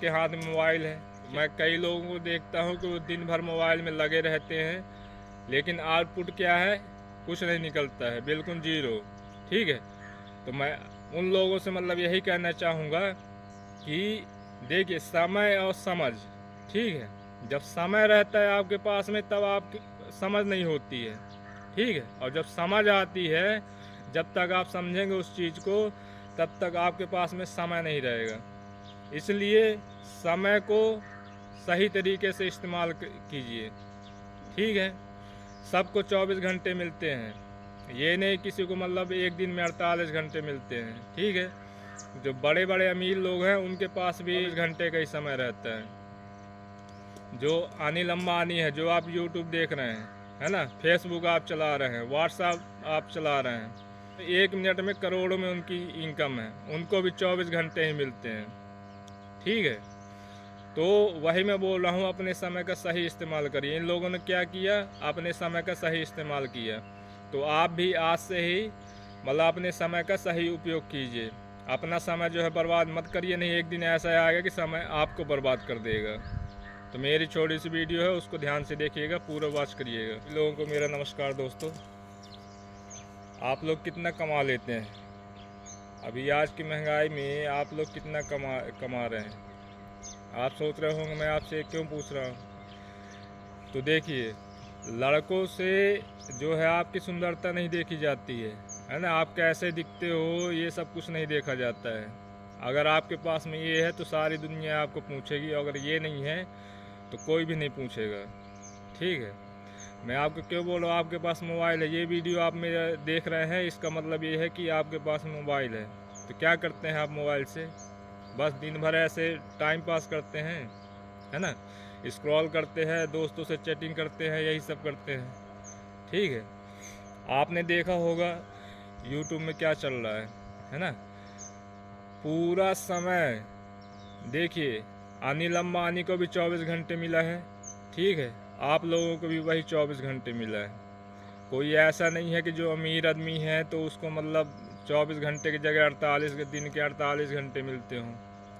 सबके हाथ में मोबाइल है। मैं कई लोगों को देखता हूँ कि वो दिन भर मोबाइल में लगे रहते हैं, लेकिन आउटपुट क्या है, कुछ नहीं निकलता है, बिल्कुल जीरो। ठीक है, तो मैं उन लोगों से मतलब यही कहना चाहूँगा कि देखिए, समय और समझ, ठीक है, जब समय रहता है आपके पास में तब आपकी समझ नहीं होती है, ठीक है, और जब समझ आती है, जब तक आप समझेंगे उस चीज़ को तब तक आपके पास में समय नहीं रहेगा। इसलिए समय को सही तरीके से इस्तेमाल कीजिए, ठीक है। सबको 24 घंटे मिलते हैं, ये नहीं किसी को मतलब एक दिन में 48 घंटे मिलते हैं, ठीक है। जो बड़े बड़े अमीर लोग हैं उनके पास भी 24 घंटे का ही समय रहता है। जो अनिल अंबानी है, जो आप यूट्यूब देख रहे हैं, है ना, फेसबुक आप चला रहे हैं, व्हाट्सएप आप चला रहे हैं, 1 मिनट में करोड़ों में उनकी इनकम है, उनको भी 24 घंटे ही मिलते हैं, ठीक है। तो वही मैं बोल रहा हूँ, अपने समय का सही इस्तेमाल करिए। इन लोगों ने क्या किया, अपने समय का सही इस्तेमाल किया, तो आप भी आज से ही मतलब अपने समय का सही उपयोग कीजिए। अपना समय जो है बर्बाद मत करिए, नहीं एक दिन ऐसा आएगा कि समय आपको बर्बाद कर देगा। तो मेरी छोटी सी वीडियो है, उसको ध्यान से देखिएगा, पूरा वॉच करिएगा। लोगों को मेरा नमस्कार दोस्तों। आप लोग कितना कमा लेते हैं अभी आज की महंगाई में, आप लोग कितना कमा रहे हैं? आप सोच रहे होंगे मैं आपसे क्यों पूछ रहा हूँ। तो देखिए, लड़कों से जो है आपकी सुंदरता नहीं देखी जाती है ना, आप कैसे दिखते हो ये सब कुछ नहीं देखा जाता है। अगर आपके पास में ये है तो सारी दुनिया आपको पूछेगी, अगर ये नहीं है तो कोई भी नहीं पूछेगा, ठीक है। मैं आपको क्यों बोल रहा हूँ, आपके पास मोबाइल है, ये वीडियो आप मेरा देख रहे हैं, इसका मतलब ये है कि आपके पास मोबाइल है। तो क्या करते हैं आप मोबाइल से? बस दिन भर ऐसे टाइम पास करते हैं, है ना, स्क्रॉल करते हैं, दोस्तों से चैटिंग करते हैं, यही सब करते हैं, ठीक है। आपने देखा होगा यूट्यूब में क्या चल रहा है ना, पूरा समय देखिए, अनिल अंबानी को भी 24 घंटे मिला है, ठीक है, आप लोगों को भी वही 24 घंटे मिला है। कोई ऐसा नहीं है कि जो अमीर आदमी है तो उसको मतलब 24 घंटे की जगह 48 दिन के 48 घंटे मिलते हों,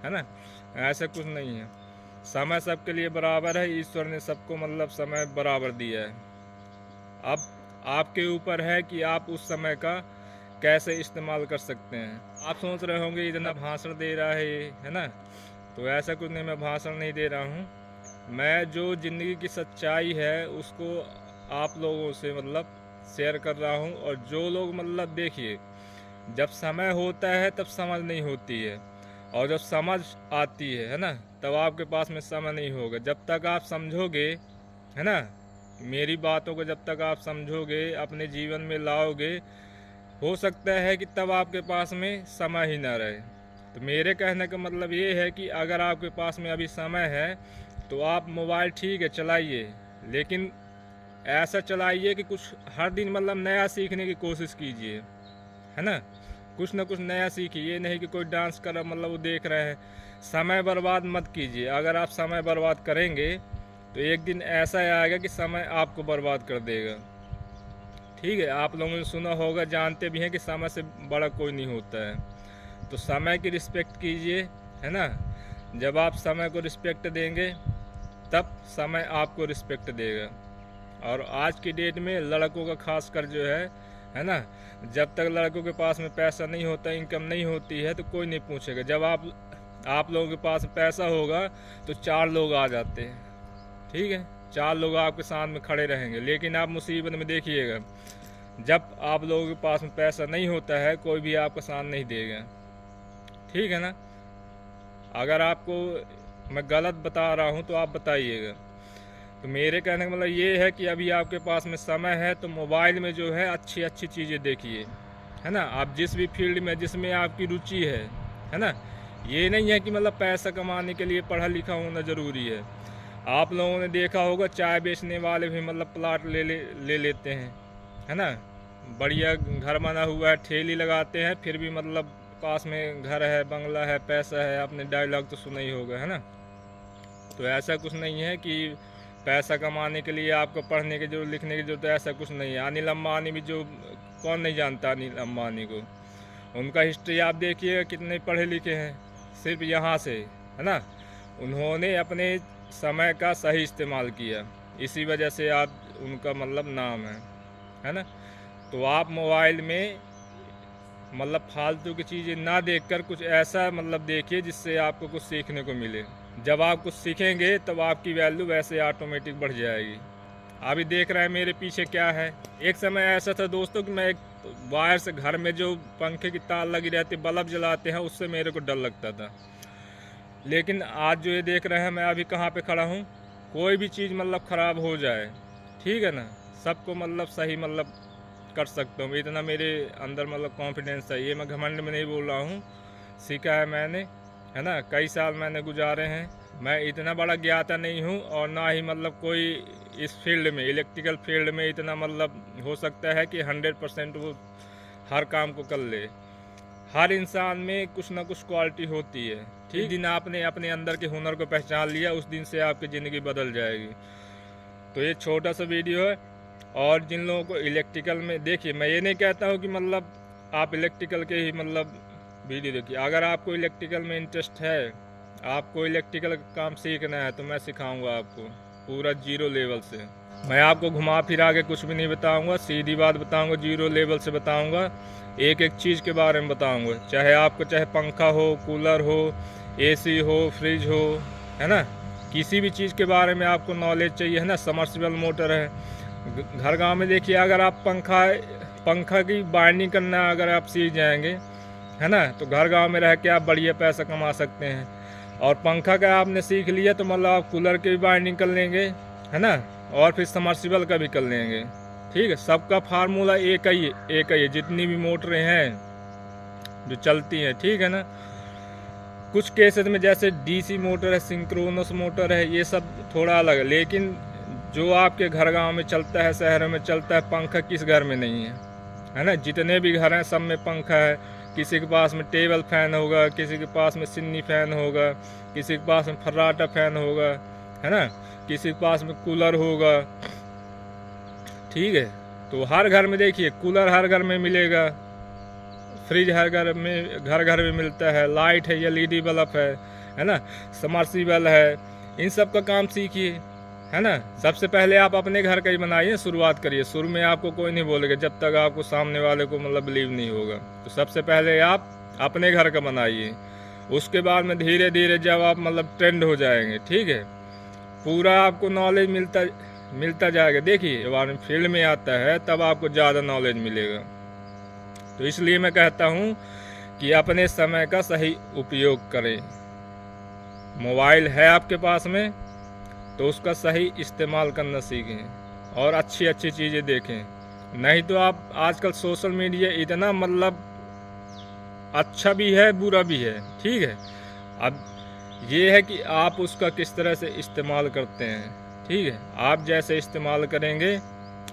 है ना, ऐसा कुछ नहीं है। समय सबके लिए बराबर है, ईश्वर ने सबको मतलब समय बराबर दिया है। अब आपके ऊपर है कि आप उस समय का कैसे इस्तेमाल कर सकते हैं। आप सोच रहे होंगे इतना भाषण दे रहा है ये, है ना, तो ऐसा कुछ नहीं, मैं भाषण नहीं दे रहा हूँ। मैं जो ज़िंदगी की सच्चाई है उसको आप लोगों से मतलब शेयर कर रहा हूँ। और जो लोग मतलब देखिए, जब समय होता है तब समझ नहीं होती है, और जब समझ आती है ना, तब आपके पास में समय नहीं होगा। जब तक आप समझोगे, है ना, मेरी बातों को जब तक आप समझोगे, अपने जीवन में लाओगे, हो सकता है कि तब आपके पास में समय ही ना रहे। तो मेरे कहने का मतलब ये है कि अगर आपके पास में अभी समय है तो आप मोबाइल ठीक है चलाइए, लेकिन ऐसा चलाइए कि कुछ हर दिन मतलब नया सीखने की कोशिश कीजिए, है ना, कुछ ना कुछ नया सीखिए। ये नहीं कि कोई डांस कर मतलब वो देख रहे हैं। समय बर्बाद मत कीजिए। अगर आप समय बर्बाद करेंगे तो एक दिन ऐसा आएगा कि समय आपको बर्बाद कर देगा, ठीक है। आप लोगों ने सुना होगा, जानते भी हैं कि समय से बड़ा कोई नहीं होता है। तो समय की रिस्पेक्ट कीजिए, है ना। जब आप समय को रिस्पेक्ट देंगे तब समय आपको रिस्पेक्ट देगा। और आज की डेट में लड़कों का खास कर जो है ना, जब तक लड़कों के पास में पैसा नहीं होता, इनकम नहीं होती है, तो कोई नहीं पूछेगा। जब आप लोगों के पास पैसा होगा तो 4 लोग आ जाते हैं, ठीक है, 4 लोग आपके सामने खड़े रहेंगे। लेकिन आप मुसीबत में देखिएगा, जब आप लोगों के पास में पैसा नहीं होता है, कोई भी आपका साथ नहीं देगा, ठीक है ना। अगर आपको मैं गलत बता रहा हूँ तो आप बताइएगा। तो मेरे कहने का मतलब ये है कि अभी आपके पास में समय है तो मोबाइल में जो है अच्छी अच्छी चीज़ें देखिए, है ना। आप जिस भी फील्ड में जिसमें आपकी रुचि है ना, ये नहीं है कि मतलब पैसा कमाने के लिए पढ़ा लिखा होना ज़रूरी है। आप लोगों ने देखा होगा, चाय बेचने वाले भी मतलब प्लाट ले लेते हैं, है ना, बढ़िया घर बना हुआ है, ठेली लगाते हैं, फिर भी मतलब पास में घर है, बंगला है, पैसा है। आपने डायलॉग तो सुना ही होगा, है ना। तो ऐसा कुछ नहीं है कि पैसा कमाने के लिए आपको पढ़ने की जरूरत, लिखने की जरूरत है, ऐसा कुछ नहीं है। अनिल अंबानी भी, जो कौन नहीं जानता अनिल अंबानी को, उनका हिस्ट्री आप देखिएगा, कितने पढ़े लिखे हैं सिर्फ यहाँ से, है ना। उन्होंने अपने समय का सही इस्तेमाल किया, इसी वजह से आप उनका मतलब नाम है ना। तो आप मोबाइल में मतलब फालतू की चीज़ें ना देखकर कुछ ऐसा मतलब देखिए जिससे आपको कुछ सीखने को मिले। जब आप कुछ सीखेंगे तब आपकी वैल्यू वैसे ऑटोमेटिक बढ़ जाएगी। अभी देख रहे हैं मेरे पीछे क्या है। एक समय ऐसा था दोस्तों कि मैं एक वायर से, घर में जो पंखे की तार लगी रहती, बल्ब जलाते हैं, उससे मेरे को डर लगता था। लेकिन आज जो ये देख रहे हैं, मैं अभी कहाँ पे खड़ा हूँ, कोई भी चीज़ मतलब ख़राब हो जाए, ठीक है ना, सबको मतलब सही मतलब कर सकता हूँ। इतना मेरे अंदर मतलब कॉन्फिडेंस है। ये मैं घमंड में नहीं बोल रहा हूँ, सीखा है मैंने, है ना। कई साल मैंने गुजारे हैं। मैं इतना बड़ा ज्ञाता नहीं हूँ और ना ही मतलब कोई इस फील्ड में, इलेक्ट्रिकल फील्ड में इतना मतलब हो सकता है कि 100% वो हर काम को कर ले। हर इंसान में कुछ ना कुछ क्वालिटी होती है, ठीक। दिन आपने अपने अंदर के हुनर को पहचान लिया, उस दिन से आपकी ज़िंदगी बदल जाएगी। तो ये छोटा सा वीडियो है। और जिन लोगों को इलेक्ट्रिकल में, देखिए मैं ये नहीं कहता हूँ कि मतलब आप इलेक्ट्रिकल के ही मतलब वीडियो देखिए। अगर आपको इलेक्ट्रिकल में इंटरेस्ट है, आपको इलेक्ट्रिकल का काम सीखना है, तो मैं सिखाऊंगा आपको पूरा 0 लेवल से। मैं आपको घुमा फिरा के कुछ भी नहीं बताऊंगा, सीधी बात बताऊंगा, 0 लेवल से बताऊंगा। एक एक चीज़ के बारे में बताऊंगा, चाहे आपको चाहे पंखा हो, कूलर हो, AC हो, फ्रिज हो, है ना, किसी भी चीज़ के बारे में आपको नॉलेज चाहिए, है ना। समर्सिबल मोटर है, घर गांव में देखिए, अगर आप पंखा की बाइंडिंग करना अगर आप सीख जाएंगे, है ना, तो घर गांव में रह के आप बढ़िया पैसा कमा सकते हैं। और पंखा का आपने सीख लिया तो मतलब आप कूलर की भी बाइंडिंग कर लेंगे, है ना, और फिर समर्सिबल का भी कर लेंगे, ठीक है। सबका फार्मूला एक ही है, जितनी भी मोटरें हैं जो चलती हैं, ठीक है ना। कुछ केसेस में जैसे DC मोटर है, सिंक्रोनस मोटर है, ये सब थोड़ा अलग है। लेकिन जो आपके घर गांव में चलता है, शहरों में चलता है, पंखा किस घर में नहीं है ना। जितने भी घर हैं सब में पंखा है। किसी के पास में टेबल फैन होगा, किसी के पास में सिन्नी फैन होगा, किसी के पास में फर्राटा फैन होगा, है ना, किसी के पास में कूलर होगा, ठीक है। तो हर घर में देखिए कूलर हर घर में मिलेगा, फ्रिज हर घर में मिलता है, लाइट है, LED बल्ब है ना, समर्सिबल है। इन सब का काम सीखिए, है ना। सबसे पहले आप अपने घर का ही बनाइए, शुरुआत करिए। शुरू में आपको कोई नहीं बोलेगा जब तक आपको सामने वाले को मतलब बिलीव नहीं होगा। तो सबसे पहले आप अपने घर का बनाइए, उसके बाद में धीरे धीरे जब आप मतलब ट्रेंड हो जाएंगे, ठीक है, पूरा आपको नॉलेज मिलता जाएगा। देखिए जब फील्ड में आता है तब आपको ज़्यादा नॉलेज मिलेगा। तो इसलिए मैं कहता हूँ कि अपने समय का सही उपयोग करें। मोबाइल है आपके पास में तो उसका सही इस्तेमाल करना सीखें और अच्छी अच्छी चीज़ें देखें। नहीं तो आप आजकल सोशल मीडिया इतना मतलब अच्छा भी है बुरा भी है, ठीक है। अब ये है कि आप उसका किस तरह से इस्तेमाल करते हैं, ठीक है। आप जैसे इस्तेमाल करेंगे,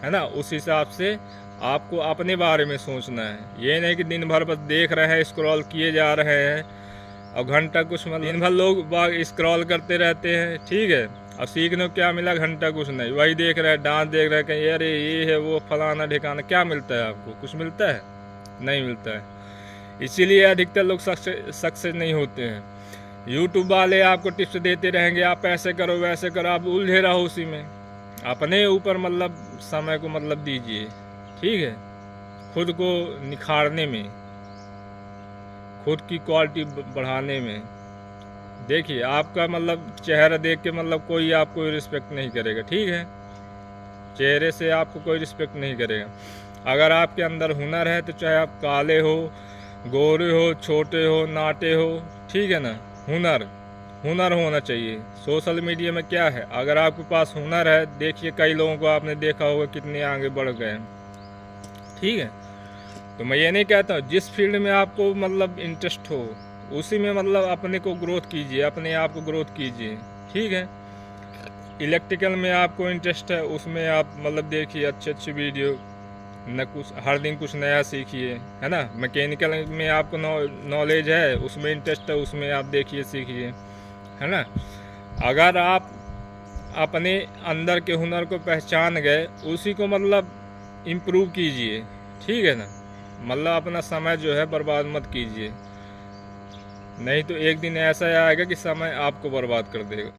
है ना, उस हिसाब से आपको अपने बारे में सोचना है। ये नहीं कि दिन भर बस देख रहे हैं, स्क्रॉल किए जा रहे हैं और घंटा कुछ मतलब दिन भर लोग बाग स्क्रॉल करते रहते हैं, ठीक है। और सीखने को क्या मिला, घंटा कुछ नहीं, वही देख रहे हैं, डांस देख रहे हैं, कहीं अरे ये है वो फलाना ठिकाना, क्या मिलता है आपको, कुछ मिलता है, नहीं मिलता है। इसीलिए अधिकतर लोग सक्सेस नहीं होते हैं। यूट्यूब वाले आपको टिप्स देते रहेंगे, आप ऐसे करो वैसे करो, आप उलझे रहो उसी में। अपने ऊपर मतलब समय को मतलब दीजिए, ठीक है, खुद को निखारने में, खुद की क्वालिटी बढ़ाने में। देखिए आपका मतलब चेहरा देख के मतलब कोई आपको रिस्पेक्ट नहीं करेगा, ठीक है, चेहरे से आपको कोई रिस्पेक्ट नहीं करेगा। अगर आपके अंदर हुनर है तो चाहे आप काले हो, गोरे हो, छोटे हो, नाटे हो, ठीक है ना, हुनर होना चाहिए। सोशल मीडिया में क्या है, अगर आपके पास हुनर है, देखिए कई लोगों को आपने देखा होगा कितने आगे बढ़ गए, ठीक है। तो मैं ये नहीं कहता हूँ, जिस फील्ड में आपको मतलब इंटरेस्ट हो उसी में मतलब अपने को ग्रोथ कीजिए, अपने आप को ग्रोथ कीजिए, ठीक है। इलेक्ट्रिकल में आपको इंटरेस्ट है, उसमें आप मतलब देखिए अच्छी वीडियो, न कुछ हर दिन कुछ नया सीखिए, है ना। मैकेनिकल में आपको नॉलेज है, उसमें इंटरेस्ट है, उसमें आप देखिए सीखिए, है ना। अगर आप अपने अंदर के हुनर को पहचान गए, उसी को मतलब इम्प्रूव कीजिए, ठीक है ना। मतलब अपना समय जो है बर्बाद मत कीजिए। नहीं तो एक दिन ऐसा आएगा कि समय आपको बर्बाद कर देगा।